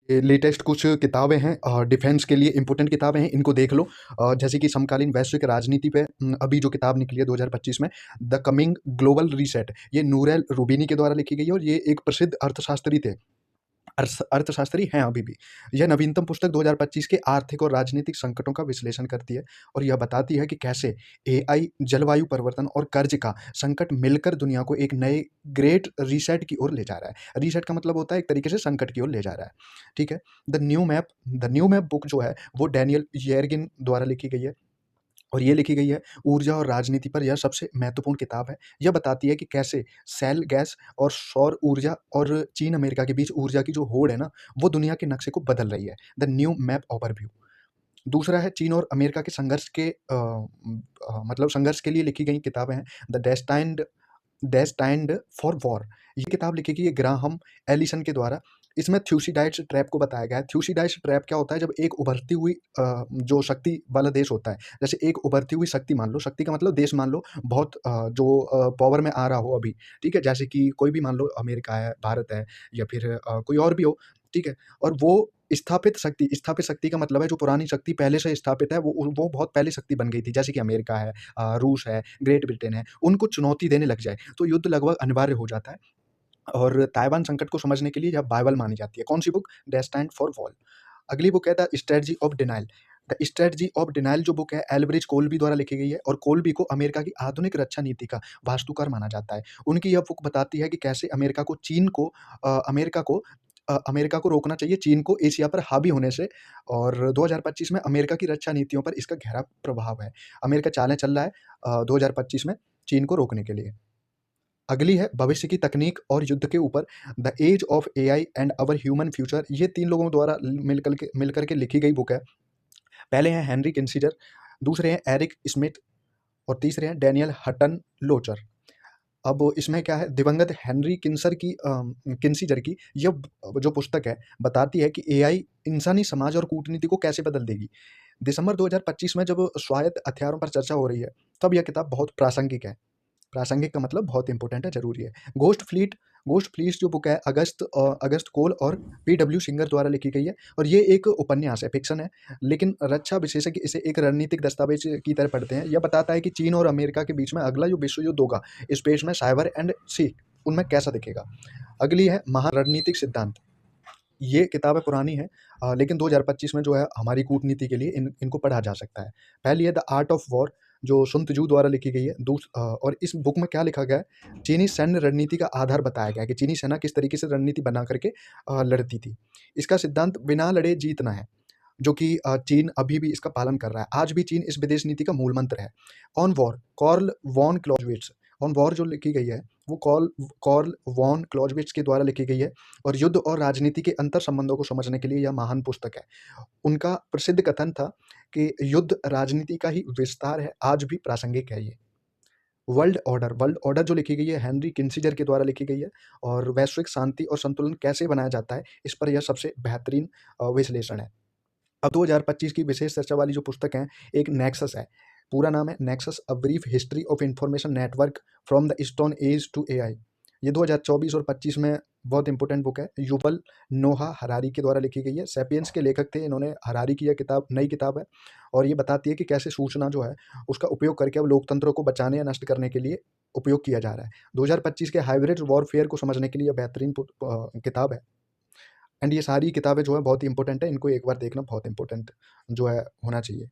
ये लेटेस्ट कुछ किताबें हैं डिफेंस के लिए इम्पोर्टेंट किताबें हैं, इनको देख लो। जैसे कि समकालीन वैश्विक राजनीति पे अभी जो किताब निकली है 2025 में, द कमिंग ग्लोबल रीसेट, ये नूरेल रूबिनी के द्वारा लिखी गई है और ये एक प्रसिद्ध अर्थशास्त्री थे। अर्थशास्त्री हैं अभी भी। यह नवीनतम पुस्तक 2025 के आर्थिक और राजनीतिक संकटों का विश्लेषण करती है और यह बताती है कि कैसे एआई, जलवायु परिवर्तन और कर्ज का संकट मिलकर दुनिया को एक नए ग्रेट रीसेट की ओर ले जा रहा है। रीसेट का मतलब होता है एक तरीके से संकट की ओर ले जा रहा है। ठीक है? द न्यू मैप बुक जो है वो डैनियल येरगिन द्वारा लिखी गई है और ये लिखी गई है ऊर्जा और राजनीति पर। यह सबसे महत्वपूर्ण किताब है। यह बताती है कि कैसे शैल गैस और सौर ऊर्जा और चीन अमेरिका के बीच ऊर्जा की जो होड़ है ना, वो दुनिया के नक्शे को बदल रही है। The new map overview. दूसरा है चीन और अमेरिका के संघर्ष के मतलब संघर्ष के लिए लिखी गई किताबें हैं। The destined for war. ये किताब लिखी गई है ग्राहम एलिसन के द्वारा। इसमें थ्यूसिडाइड्स ट्रैप को बताया गया है। थ्यूसिडाइड्स ट्रैप क्या होता है? जब एक उभरती हुई जो शक्ति वाला देश होता है, जैसे एक उभरती हुई शक्ति मान लो, शक्ति का मतलब देश मान लो, बहुत जो पावर में आ रहा हो अभी, ठीक है? जैसे कि कोई भी मान लो अमेरिका है, भारत है या फिर कोई और भी हो, ठीक है? और वो स्थापित शक्ति का मतलब है जो पुरानी शक्ति पहले से स्थापित है, वो बहुत पहले शक्ति बन गई थी, जैसे कि अमेरिका है, रूस है, ग्रेट ब्रिटेन है, उनको चुनौती देने लग जाए, तो युद्ध लगभग अनिवार्य हो जाता है। और ताइवान संकट को समझने के लिए यह बाइबल मानी जाती है। कौन-सी बुक? Destined for war. अगली बुक है the strategy of denial. The strategy of denial जो बुक है एल्ब्रिज कोल्बी द्वारा लिखी गई है और कोल्बी को अमेरिका की आधुनिक रक्षा नीति का वास्तुकार माना जाता है। उनकी यह बुक बताती है कि कैसे अमेरिका को रोकना चाहिए चीन को एशिया पर हावी होने से। और 2025 में अमेरिका की रक्षा नीतियों पर इसका गहरा प्रभाव है। अमेरिका चालें चल रहा है 2025 में चीन को रोकने के लिए। अगली है भविष्य की तकनीक और युद्ध के ऊपर, the age of AI and our human future. ये 3 लोगों द्वारा मिलकर के लिखी गई बुक है। पहले हैं हेनरी किसिंजर, दूसरे हैं एरिक स्मिथ और तीसरे हैं डैनियल हटन लोचर। अब इसमें क्या है, दिवंगत हेनरी किसिंजर की यह जो पुस्तक है बताती है कि एआई इंसानी समाज और कूटनीति को कैसे बदल देगी। दिसंबर 2025 में जब स्वायत्त हथियारों पर चर्चा हो रही है, तब यह किताब बहुत प्रासंगिक है। प्रासंगिक का मतलब बहुत इंपॉर्टेंट है, ज़रूरी है। घोस्ट फ्लीट जो बुक है अगस्त कोल और पीडब्ल्यू सिंगर द्वारा लिखी गई है और ये एक उपन्यास है, फ़िक्शन है, लेकिन रक्षा विशेषज्ञ इसे एक रणनीतिक दस्तावेज की तरह पढ़ते हैं। यह बताता है कि चीन और अमेरिका के बीच में अगला जो विश्व युद्ध होगा, स्पेस में साइबर एंड सी, उनमें कैसा दिखेगा। अगली है महान रणनीतिक सिद्धांत। ये किताबें पुरानी हैं लेकिन 2025 में जो है हमारी कूटनीति के लिए इनको पढ़ा जा सकता है। पहली है द आर्ट ऑफ वॉर जो सुन त्ज़ू द्वारा लिखी गई है। और इस बुक में क्या लिखा गया है, चीनी सैन्य रणनीति का आधार बताया गया है कि चीनी सेना किस तरीके से रणनीति बना करके लड़ती थी। इसका सिद्धांत बिना लड़े जीतना है, जो कि चीन अभी भी इसका पालन कर रहा है। आज भी चीन इस विदेश नीति का मूल मंत्र है। On war Carl von Clausewitz. On war जो लिखी गई है वो कार्ल वॉन क्लॉज़विट्ज़ के द्वारा लिखी गई है और युद्ध और राजनीति के अंतर संबंधों को समझने के लिए यह महान पुस्तक है। उनका प्रसिद्ध कथन था कि युद्ध राजनीति का ही विस्तार है, आज भी प्रासंगिक है ये। वर्ल्ड ऑर्डर जो लिखी गई है हेनरी किसिंजर के द्वारा लिखी गई है और वैश्विक शांति और संतुलन कैसे बनाया जाता है, इस पर यह सबसे बेहतरीन विश्लेषण है। अब 2025 की विशेष चर्चा वाली जो पुस्तक है, एक नेक्सस है। पूरा नाम है nexus a brief history of information network from the stone age to AI. ये 2024 और 25 में बहुत इंपॉर्टेंट बुक है। युवल नोहा हरारी के द्वारा लिखी गई है। सैपियंस के लेखक थे इन्होंने। हरारी की यह किताब नई किताब है और ये बताती है कि कैसे सूचना जो है उसका उपयोग करके अब लोकतंत्रों को बचाने या नष्ट करने के लिए उपयोग किया जा रहा है। 2025 के हाइब्रिड वॉरफेयर को समझने के लिए बेहतरीन किताब है। एंड ये सारी किताबें जो है बहुत ही इंपॉर्टेंट है, इनको एक बार देखना बहुत इंपॉर्टेंट जो है होना चाहिए।